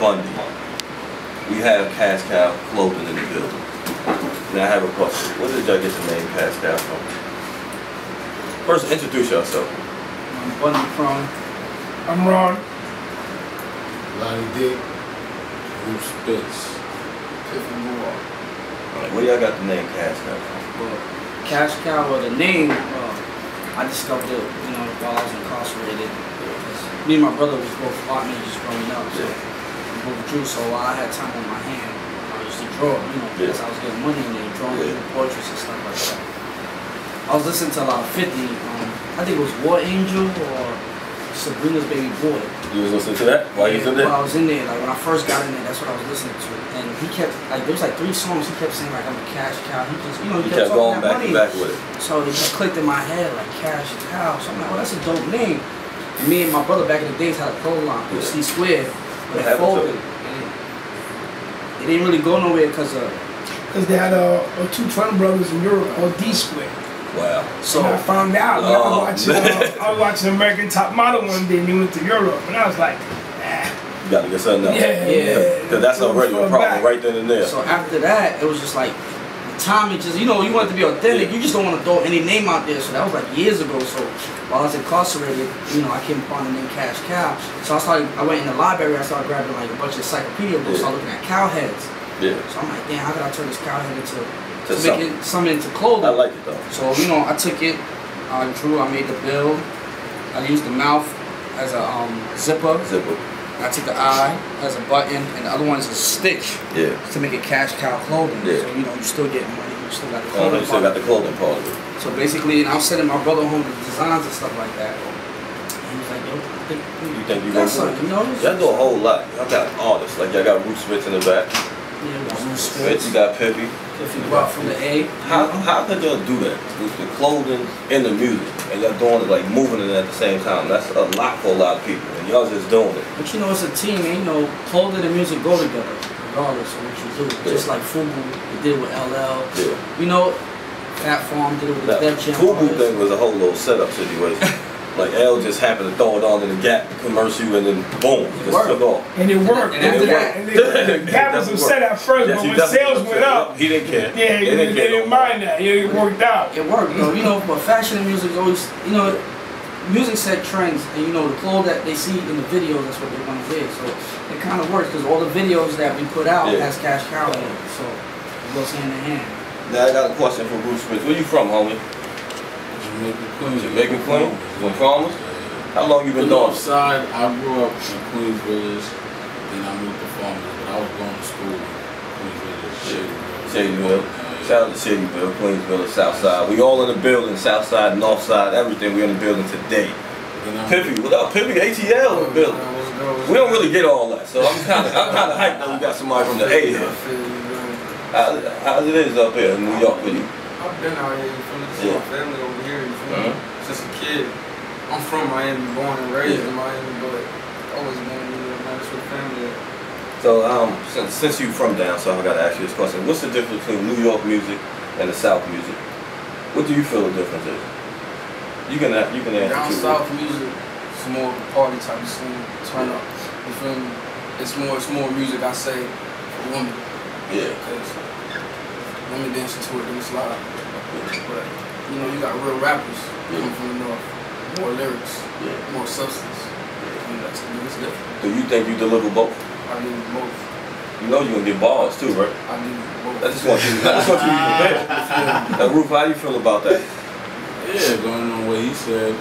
Bundy. We have Kash Kow Clothing in the building. Now I have a question. Where did y'all get the name Kash Kow from? First, introduce yourself. I'm Bundy Crum. I'm Ron. Lonnie Dick. Spitz. Piffy, Guwap. Alright, where y'all got the name Kash Kow from? Well, Kash Kow, or the name, I discovered it, while I was incarcerated. Me and my brother was both art majors growing up, so we both drew. So while I had time on my hand, I used to draw, because I was getting money and then drawing portraits and stuff like that. I was listening to a lot of 50. I think it was War Angel or Sabrina's Baby Boy. You was listening to that while you was in there? While I was in there, like when I first got in there, that's what I was listening to. And he kept, like, there was like 3 songs he kept saying, like, I'm a Kash Kow. He just, he kept going back money. and back with it. So it just clicked in my head, like Kash Kow. So I'm like, well, that's a dope name. And me and my brother back in the days had a clothing line, C Squared, but it folded. It didn't really go nowhere because they had two twin brothers in Europe called D Squared. Wow. So I found out when I was watching American Top Model one day and he went to Europe, and I was like, you gotta get something else. Yeah. Because that's already a problem right then and there. So after that, it was just like, the timing just, you want it to be authentic. You just don't want to throw any name out there. So that was like years ago. So while I was incarcerated, I came upon the name Kash Kow. So I went in the library, I started grabbing like a bunch of encyclopedia books, started looking at cow heads. Yeah. So I'm like, damn, how could I turn this cow head into something into clothing? I like it though. So, I took it, I drew, I made the build. I used the mouth as a zipper. I took the eye as a button, and the other one is a stitch. Yeah. To make it Kash Kow Clothing. Yeah. So, you still get money, you still got the clothing. You still got the clothing part of it. So basically, and I was sending my brother home with designs and stuff like that. And he was like, yo, I think you think you got something? Y'all do a whole lot. Y'all got artists, like y'all got Spitz in the back. Yeah, we got Spitz. You got Piffy. Piffy Guwap from the A. How could y'all do that with the clothing and the music, and y'all doing it like moving it at the same time? That's a lot for a lot of people, and y'all just doing it. But it's a team, and clothing and music go together, regardless of what you do. Yeah. Just like Fubu, we did with LL. Yeah. Fat Farm did it with the Def Jam. Fubu thing was a whole little setup situation. Like L just happened to throw it on in the Gap commercial, and then boom, it just took off. And it worked. And after that, Gap was upset at first, but when sales went up, he didn't care. Yeah, he didn't mind that. Yeah, it worked out. It worked, though. But fashion and music always, music set trends, and the clothes that they see in the videos, that's what they want to wear. So it kind of works because all the videos that we put out has Kash Kow in it, so it goes hand in hand. Now I got a question for Spitz. Where you from, homie? Jamaican Queens? From Farmers? How long you been doing? North side, I grew up in Queens Village, then I moved to Farmers, but I was going to school in Queens Village, Shadyville. Shout out to Shadyville, Queens Village, South Side. We all in the building, South Side, North Side, everything. We in the building today. Piffy, what up? Piffy, ATL in the building. We don't really get all that, so I'm kind of hyped that we got somebody from the A here. How's it is up here in New York with you? I've been out here, my family over here, since a kid. I'm from Miami, born and raised in Miami, but always been in New York, that's where family is. So, since you from down south, I gotta ask you this question. What's the difference between New York music and the South music? What do you feel the difference is? You can answer down too. South music, it's more party type of scene, turn up. You feel me? It's more music, I say, for women. Yeah. Because women dancing to it, then it's live. But you got real rappers coming from the north. More lyrics, more substance. It's different. Do you think you deliver both? I need both. You know you're gonna get bars too, right? I need both. I just want you to be prepared. Roof, how you feel about that? Yeah, going on what he said,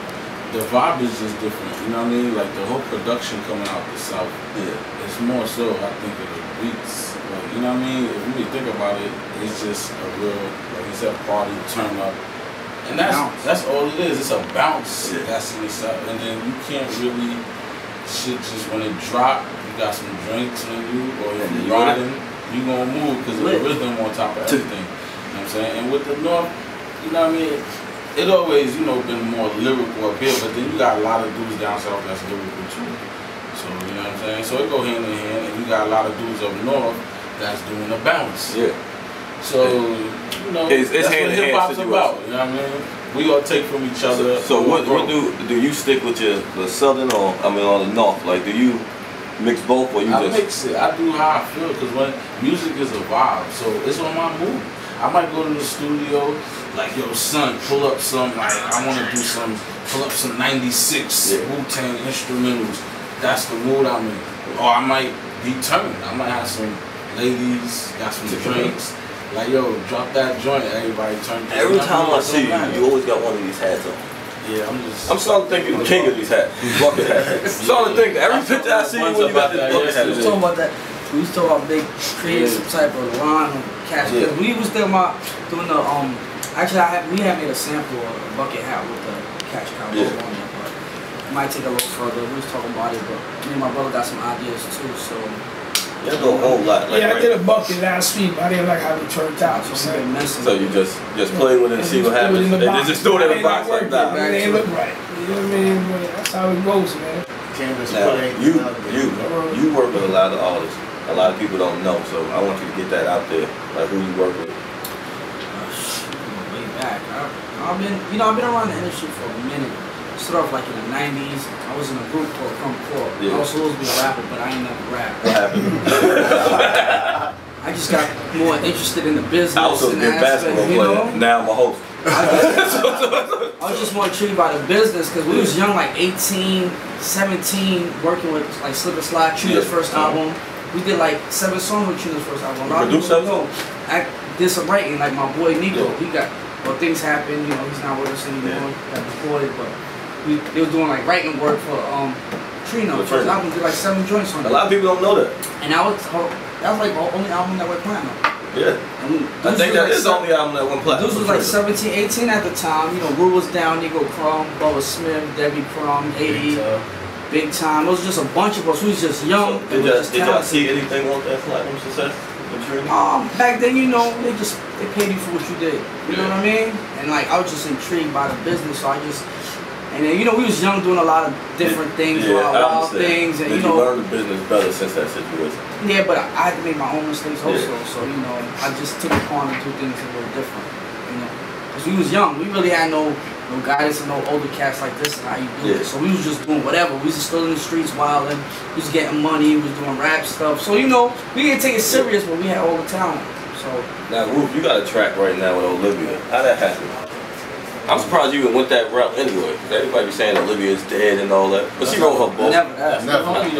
the vibe is just different. You know what I mean? Like the whole production coming out the South. Yeah. It's more so, I think, of the beats. Like, you know what I mean? If you really think about it, it's just a real, like you said, party, turn up. And that's all it is. It's a bounce. That's in the South. And then you can't really just when it drop, you got some drinks on you, or if you're riding, you gonna move because of the rhythm on top of everything. You know what I'm saying? And with the North, you know what I mean? It always, been more lyrical up here, but then you got a lot of dudes down south that's lyrical too. So, you know what I'm saying? So it go hand in hand, and you got a lot of dudes up north that's doing the bounce. Yeah. So, it's that's hand what hip hop's about. You know what I mean? We all take from each other. So what do you stick with the southern or the north? Like, do you mix both, or you I just mix it. I do how I feel because when music is a vibe, so it's on my mood. I might go to the studio, like, yo, son, pull up some, like, I want to do some, pull up some 96 Wu-Tang instrumentals. That's the mood I'm in. Or I might be turned. I might have some ladies, got some drinks. Like, yo, drop that joint, everybody turn. Every time I see you, you always got one of these hats on. Yeah, I'm starting to think you're the king of these hats. These bucket hats. I'm starting to think that every picture I see you when you got this bucket hat. We was talking about that. We was talking about big creating some type of line or cash. We was thinking about doing the actually we had made a sample of a bucket hat with the Kash Kow logo on it, but it might take a little further. We was talking about it, but me and my brother got some ideas too, so You do a whole lot. Like, I did a bucket last week, but I didn't like how it turned out. So you just play with it and see what happens. They just do it in the box like that. It ain't look right. You know what I mean? But that's how it goes, man. Now, you work with a lot of artists. A lot of people don't know, so I want you to get that out there. Like who you work with. Way back. I've been around the industry for a minute. Started off like in the 90s. I was in a group called Guwap. I was supposed to be a rapper, but I ain't never rapped. What happened? I just got more interested in the business. I was a good basketball player. Now I'm a host. I was just more intrigued by the business because we was young, like 18, 17, working with like Slip and Slide, Trina's first album. We did like 7 songs with Trina's first album. You produced 7 songs? I did some writing, like my boy Nico. He got, well, things happened, you know, he's not with us anymore. He got deported, but they were doing like writing work for Trina. First album, did like 7 joints on it. A lot of people don't know that. And that was like the only album that went platinum. Yeah. I think that is the only album that went platinum. This was like 17, 18 at the time. You know, Ru was down, Nico Crum, Bubba Smith, Debbie Crum, 80, Big Time. It was just a bunch of us. We was just young. So did y'all see anything on that platinum success? Back then, you know, they paid you for what you did. You know what I mean? And like, I was just intrigued by the business, so and then, you know, we was young doing a lot of different things, wild things, and you know. You learned the business better since that situation. Yeah, but I had to make my own mistakes also, so you know, I just took it upon to do things a little different, you know, because we was young, we really had no guidance and no older cats like this and how you do it. So we was just doing whatever. We was just still in the streets wilding, we was getting money, we was doing rap stuff. So you know, we didn't take it serious, but we had all the talent. So now, Ruth, you got a track right now with Olivia. How that happen? I'm surprised you even went that route anyway. Everybody be saying Olivia is dead and all that, but she wrote her book. Never.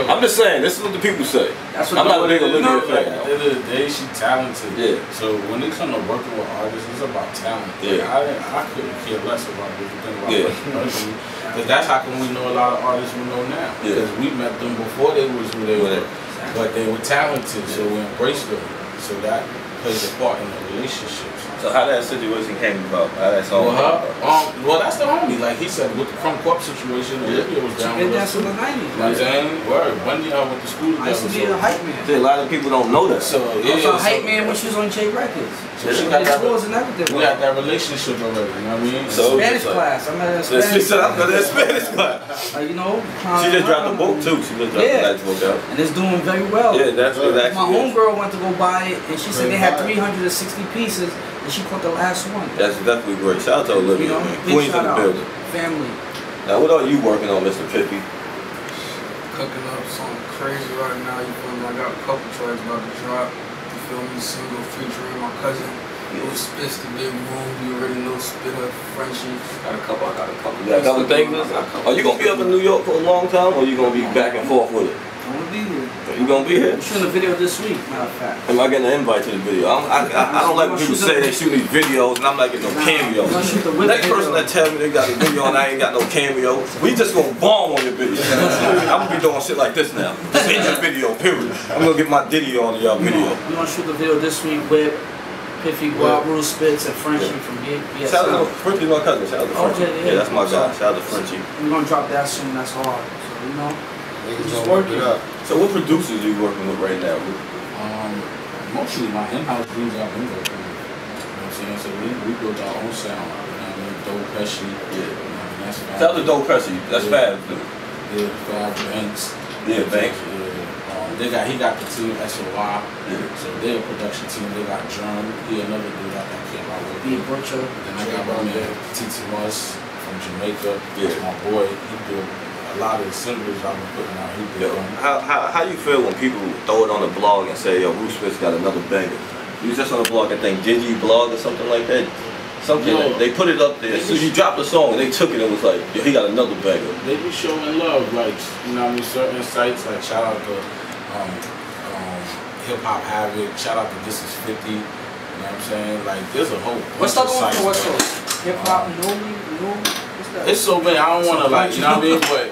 I'm just saying, this is what the people say. I'm not a big Olivia fan. At the end of the day, she's talented. Yeah. So when it comes to working with artists, it's about talent. Yeah. I couldn't care less about what you think about working with me. Because that's how come we know a lot of artists we know now. Because we met them before they was who they were. But they were talented, so we embraced them. So that plays a part in the relationships. So how that situation came about? How that song came about? Well, that's the homie. Like he said, with the Guwap situation, Olivia was down with us. In the 90s. You know what I'm saying? Word. Bundy, I went to school together. I used to be a hype man. See, a lot of people don't know that. So, I was a hype man when she was on J Records. So she got that, and everything. We got that relationship already, you know what I mean? So, Spanish class. I met her in Spanish class. I'm in Spanish class. You know, she just dropped a book too. She just dropped the book out. And it's doing very well. Yeah, that's what actually. My homegirl went to go buy it, and she said they had 360 pieces, and she caught the last one. That's definitely great. Shout out to Olivia, man. Queen in the building. Family. Now, what are you working on, Mr. Piffy? Cooking up something crazy right now. You feel me? I got a couple tracks about to drop. You feel me? Single featuring my cousin. Spitz the big room. You already know Spitter, Frenchie. I got a couple things. Are you gonna be up in New York for a long time, or you gonna be back and forth with it? I'm gonna be here. You gonna be here? I'm shooting a video this week, matter of fact. Am I getting an invite to the video? I don't like when people say they shoot these videos and I'm not getting no cameo. Next person that tell me they got a video and I ain't got no cameo, we just gonna bomb on your video. I'm gonna be doing shit like this now. Just in your video, period. I'm gonna get my Diddy on y'all video. We're gonna shoot the video this week with Piffy, Guwap, Spitz, and Frenchie from BS. Shout out to Frenchie, my cousin. Shout out to Frenchie. Yeah, that's my guy. Shout out to Frenchie. We're gonna drop that soon. That's hard. So you know, just working. So what producers are you working with right now? Mostly my in-house dudes I've been working with. You know what I'm saying? So we built our own sound. You know what I mean? Dope Pesci. Yeah. You know, that's Fab. Tell the Dope Pesci. That's Fab. Yeah, Fab Banks. Yeah, Banks. Yeah. He got the team SOY. Yeah. So they're a production team. They got Germ. He another dude that came out with me. Then I got my man TT Mus from Jamaica. Yeah. That's my boy. He built a lot of the singles I've been putting out, he did. How you feel when people throw it on the blog and say, yo, Spitz got another banger? You was just on the blog, I think, Digi blog or something like that. Something they put it up there. So you dropped a song and they took it and was like, yo, he got another banger. They be showing love, like, you know what I mean, certain sites, like shout out to Hip Hop Havoc, shout out to This Is 50, you know what I'm saying? Like, there's a whole what's that sites, on? What's Hip Hop no? It's so many, I don't wanna, like, you know what I mean, but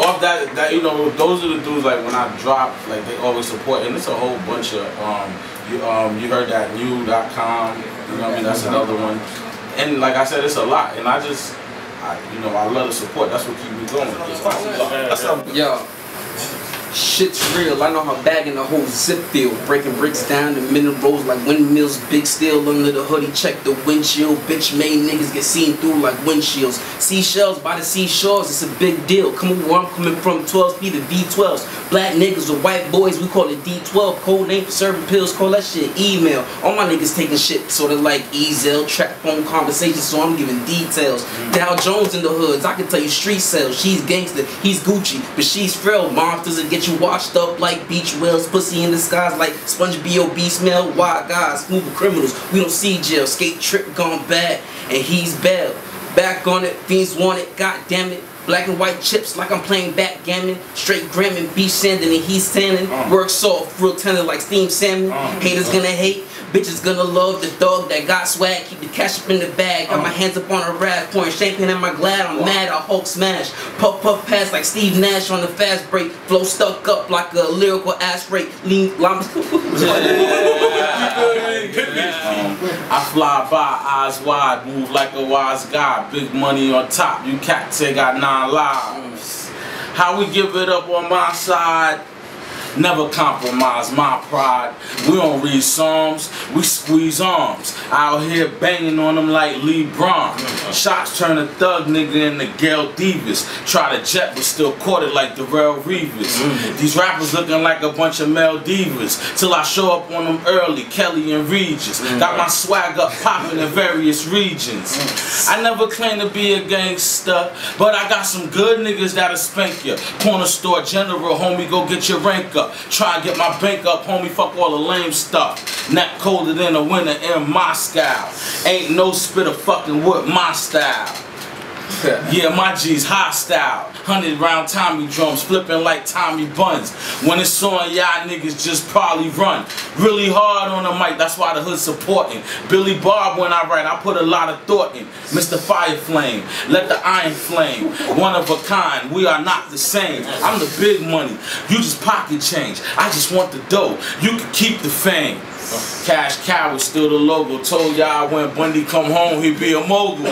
off that, you know, those are the dudes, like, when I drop, like, they always support, and it's a whole bunch of, you heard that new.com, you know what I mean, that's another one. And like I said, it's a lot, and I you know, I love the support. That's what keeps me going. Yo, shit's real. I know how bagging the whole zip feel. Breaking bricks down the middle rows like windmills. Big steel under the hoodie. Check the windshield. Bitch made niggas get seen through like windshields. Seashells by the seashores. It's a big deal. Come on, where I'm coming from. 12 to V12s. Black niggas with white boys. We call it D12. Code name for serving pills. Call that shit email. All my niggas taking shit sort of like Ezel. Track phone conversations. So I'm giving details. Dow Jones in the hoods. I can tell you street sales. She's gangster. He's Gucci. But she's frail. Monsters that get you washed up like beach whales, pussy in the skies like sponge B.O.B. smell, wild guys, moving criminals, we don't see jail, skate trip gone bad, and he's bail. Back on it, fiends want it, god damn it. Black and white chips like I'm playing backgammon. Straight gramming, beach sanding and he's standing. Work soft, real tender like steamed salmon. Haters gonna hate, bitches gonna love the dog that got swag. Keep the cash up in the bag. Got my hands up on a rag, pouring champagne in my glad. I'm mad, I Hulk smash. Puff puff pass like Steve Nash on the fast break. Flow stuck up like a lyrical ass rate. Lean llamas. I fly by, eyes wide, move like a wise guy. Big money on top, you cats say got 9 lives. How we give it up on my side? Never compromise my pride. We don't read psalms, we squeeze arms. Out here banging on them like Lee Braun. Shots turn a thug nigga into Gail Davis. Try to jet but still caught it like Darrell Reeves. These rappers looking like a bunch of male divas. Till I show up on them early, Kelly and Regis. Got my swag up popping in various regions. I never claim to be a gangster, but I got some good niggas that'll spank ya. Corner store general, homie, go get your rank up. Try and get my bank up, homie, fuck all the lame stuff. Neck colder than a winter in Moscow. Ain't no spitter fucking with my style. Yeah, my G's hostile. 100-round Tommy drums, flipping like Tommy Buns. When it's on, y'all niggas just probably run. Really hard on the mic, that's why the hood's supporting. Billy Bob, when I write, I put a lot of thought in. Mr. Fire Flame, let the iron flame. One of a kind, we are not the same. I'm the big money, you just pocket change. I just want the dough, you can keep the fame. Kash Kow is still the logo. Told y'all when Bundy come home, he'd be a mogul.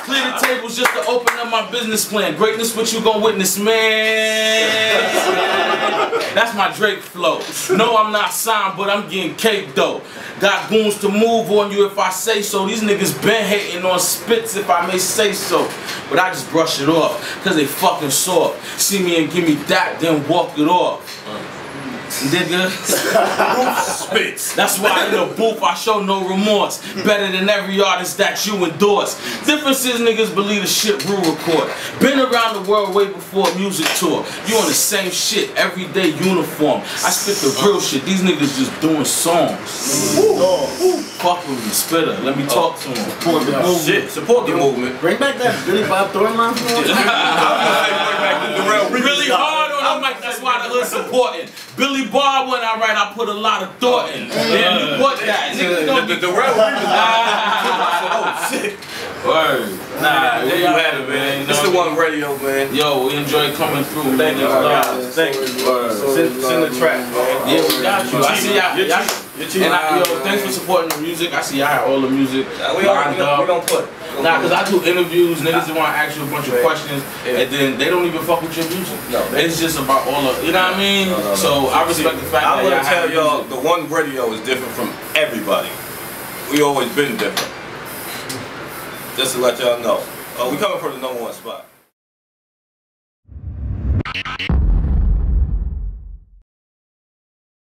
Clear the tables just to open up my business plan. Greatness, what you gon' witness, man. That's my Drake flow. No, I'm not signed, but I'm getting cake though. Got goons to move on you if I say so. These niggas been hating on Spitz if I may say so. But I just brush it off, cause they fucking soft. See me and give me that, then walk it off. Nigga, Spitz. That's why in the booth I show no remorse. Better than every artist that you endorse. Difference is niggas believe the shit Rue record. Been around the world way before a music tour. You on the same shit, everyday uniform. I spit the real shit. These niggas just doing songs. Fuck with me, spitter. Let me talk to him. Support the movement. Shit, support the movement. Bring back that Billy Bob Thornton line. Really hard on the mic, that's why the hood's supporting. Billy Bob, when I write, I put a lot of thought in. Yeah, you put that. Niggas don't be the real oh shit. Word. Nah, there you had it, man. It's the one radio, man. Yo, we enjoy coming through. Thank you, guys. Thank you. Send the track, man. Yeah, we got you. I see y'all. And yo, thanks for supporting the music. I see y'all had all the music lined up. We gonna put. Nah, cause I do interviews, niggas that want to ask you a bunch of questions, and then they don't even fuck with your music. No, it's just about all of, you know what I mean? So I respect the fact that I'm gonna tell y'all, the one radio is different from everybody. We always been different. Just to let y'all know. We coming for the #1 spot.